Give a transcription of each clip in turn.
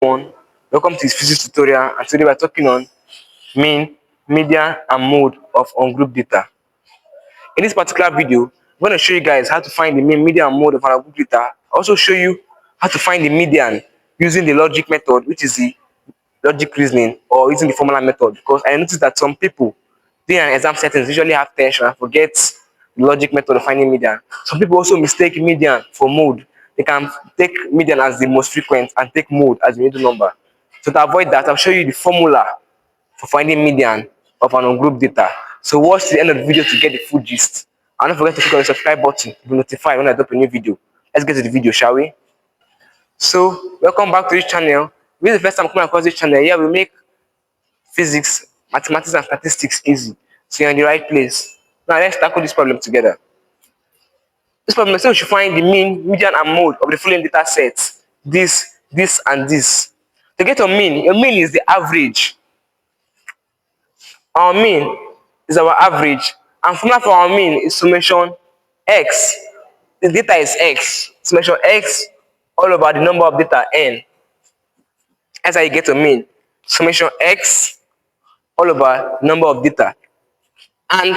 Everyone, welcome to this physics tutorial, and today we're talking on mean, median and mode of ungrouped data. In this particular video, I'm going to show you guys how to find the mean, median and mode of ungrouped data. I also show you how to find the median using the logic method, which is the logic reasoning, or using the formula method, because I noticed that some people during an exam settings usually have tension and forget the logic method of finding median. Some people also mistake median for mode. They can take median as the most frequent and take mode as the middle number. So to avoid that, I'll show you the formula for finding median of an ungrouped data. So watch to the end of the video to get the full gist. And don't forget to click on the subscribe button to be notified when I drop a new video. Let's get to the video, shall we? So welcome back to this channel. If this is the first time coming across this channel, here we make physics, mathematics, and statistics easy. So you're in the right place. Now let's tackle this problem together. This problem says we should find the mean, median, and mode of the following data sets. This, and this. To get your mean is the average. Our mean is our average. And formula for our mean is summation x. The data is x. Summation x all over the number of data n. That's how you get a mean. Summation x all over number of data. And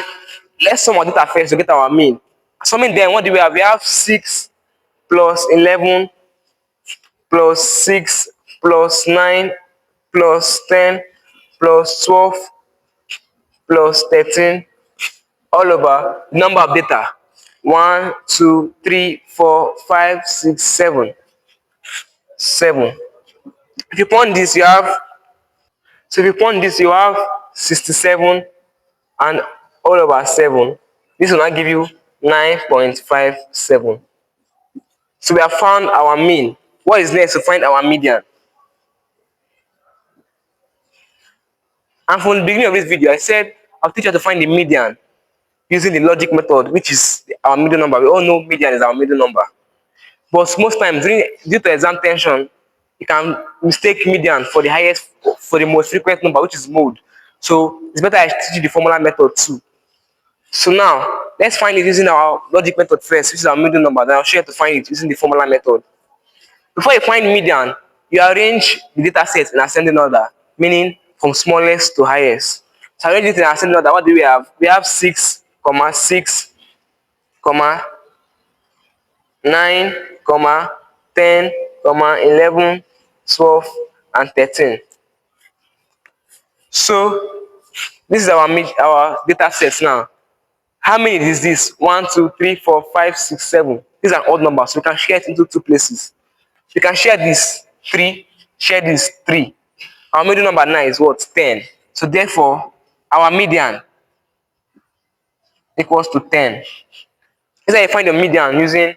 let's sum our data first to get our mean. Summing them, what do we have? We have 6 plus 11 plus 6 plus 9 plus 10 plus 12 plus 13 all over number of data. 1, 2, 3, 4, 5, 6, 7. 7. If you point this, you have 67 and all over 7. This will not give you 9.57. So we have found our mean. What is next to find our median? And from the beginning of this video, I said I'll teach you how to find the median using the logic method, which is our middle number. We all know median is our middle number. But most times, due to exam tension, you can mistake median for the highest, for the most frequent number, which is mode. So it's better I teach you the formula method too. So now, let's find it using our logic method first, which is our middle number. Then I'll show you how to find it using the formula method. Before you find median, you arrange the data sets in ascending order, meaning from smallest to highest. So arrange it in ascending order. What do we have? We have 6, 6, 9, 10, 11, 12, and 13. So this is our data sets now. How many is this? 1, 2, 3, 4, 5, 6, 7. These are odd numbers, so we can share it into two places. We can share this 3, share this 3. Our middle number now is what? 10. So therefore, our median equals to 10. This is how you find the median using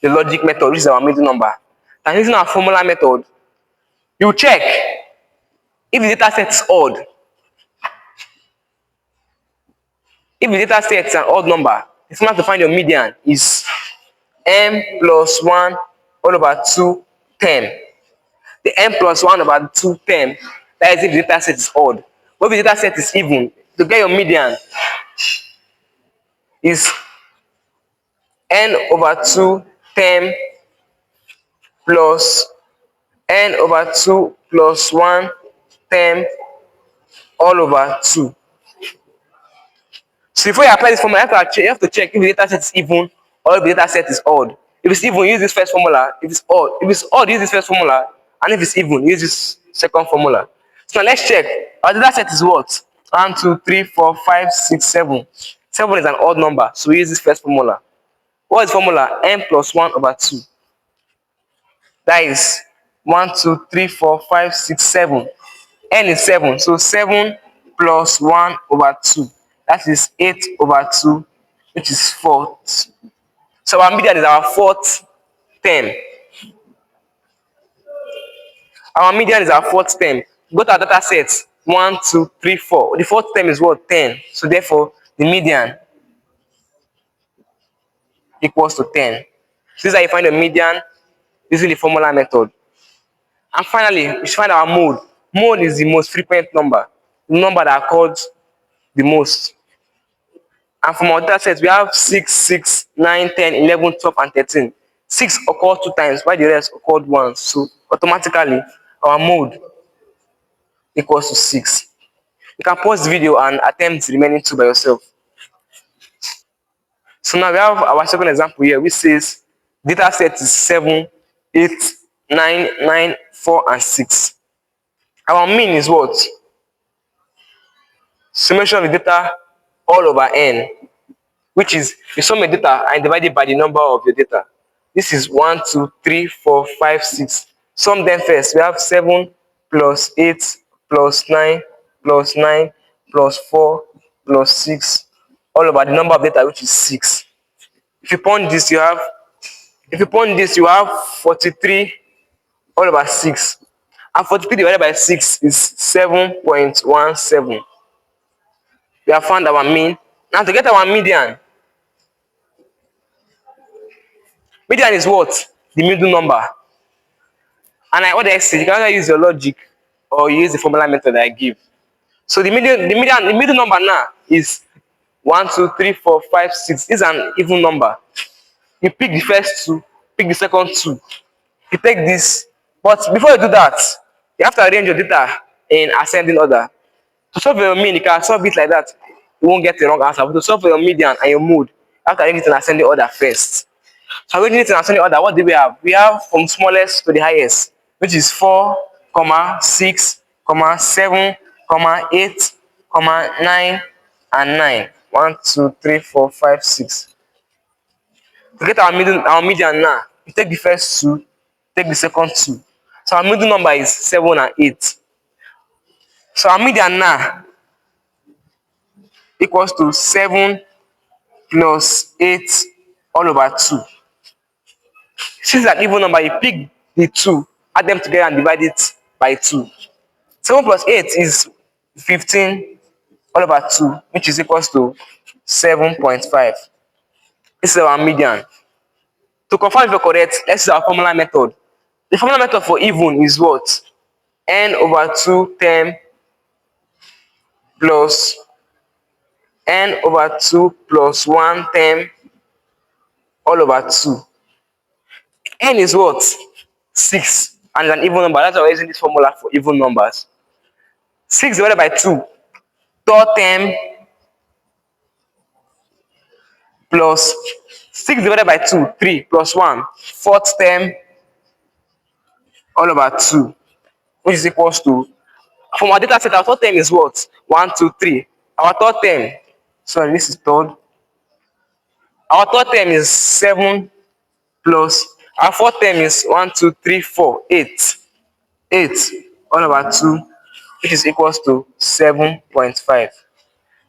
the logic method, which is our middle number. And using our formula method, you check if the data set is odd. If the data set is an odd number, the formula to find your median is m plus 1 all over 2, 10. The m plus 1 over 2, 10. That is if the data set is odd. But if the data set is even, to get your median is n over 2, 10 plus n over 2 plus 1, 10 all over 2. So before you apply this formula, you have to check if the data set is even or if the data set is odd. If it's even, use this first formula. If it's odd, use this first formula. And if it's even, use this second formula. So now let's check. Our data set is what? 1, 2, 3, 4, 5, 6, 7. 7 is an odd number, so we use this first formula. What is the formula? n plus 1 over 2. That is 1, 2, 3, 4, 5, 6, 7. N is 7, so 7 plus 1 over 2. That is 8 over 2, which is 4. So our median is our fourth term. Our median is our fourth term. Go to our data set 1, 2, 3, 4. The fourth term is what? 10. So therefore, the median equals to 10. This is how you find the median using the formula method. And finally, we should find our mode. Mode is the most frequent number, the number that occurs the most. And from our data set, we have 6, 6, 9, 10, 11, 12, and 13. 6 occurred 2 times, while the rest occurred once. So automatically, our mode equals to 6. You can pause the video and attempt the remaining two by yourself. So now we have our second example here, which says data set is 7, 8, 9, 9, 4, and 6. Our mean is what? Summation of the data all over n, which is you sum the data and divide it by the number of your data. This is 1, 2, 3, 4, 5, 6. Sum them first. We have 7 plus 8 plus 9 plus 9 plus 4 plus 6 all over the number of data, which is 6. If you pound this, you have 43 all over 6. And 43 divided by 6 is 7.17. We have found our mean. Now to get our median, median is what? The middle number. And what I say, you can either use your logic or use the formula method I give. So the middle number now is 1, 2, 3, 4, 5, 6. This is an even number. You pick the first two, pick the second two. You take this, but before you do that, you have to arrange your data in ascending order. To solve your mean, you can solve it like that. You won't get the wrong answer. But to solve for your median and your mode, you have to arrange it in ascending order first. So arranging it in ascending order, what do we have? We have from smallest to the highest, which is 4, 6, 7, 8, 9, and 9. 1, 2, 3, 4, 5, 6. To get our median now, you take the first two, take the second two. So our middle number is 7 and 8. So our median now equals to 7 plus 8 all over 2. Since it's an even number, you pick the 2, add them together and divide it by 2. 7 plus 8 is 15 all over 2, which is equals to 7.5. This is our median. To confirm if you're correct, let's use our formula method. The formula method for even is what? N over 2 term plus n over 2 plus 1 term all over 2. N is what? 6. And it's an even number. That's why we're using this formula for even numbers. 6 divided by 2. Third term plus 6 divided by 2. 3 plus 1. Fourth term all over 2. Which is equals to, from our data set, our third term is what? 1, 2, 3. Our third term, sorry, this is third. Our third term is 7 plus, our fourth term is 1, 2, 3, 4, 8. 8 all over 2, which is equals to 7.5.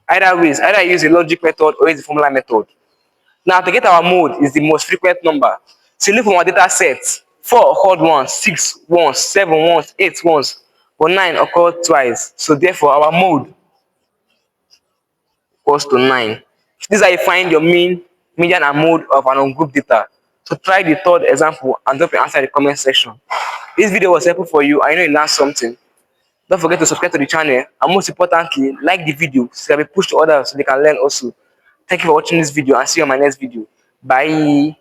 Either ways, either use the logic method or use the formula method. Now to get our mode is the most frequent number. So look from our data set. 4 occurred once, 6 once, 7 once, 8 once, but 9 occurred twice. So therefore our mode equals to 9. This is how you find your mean, median, and mode of an ungrouped data. So try the third example and drop your answer in the comment section. This video was helpful for you. I know you learned something. Don't forget to subscribe to the channel, and most importantly, like the video so that we push to others so they can learn also. Thank you for watching this video, and see you on my next video. Bye.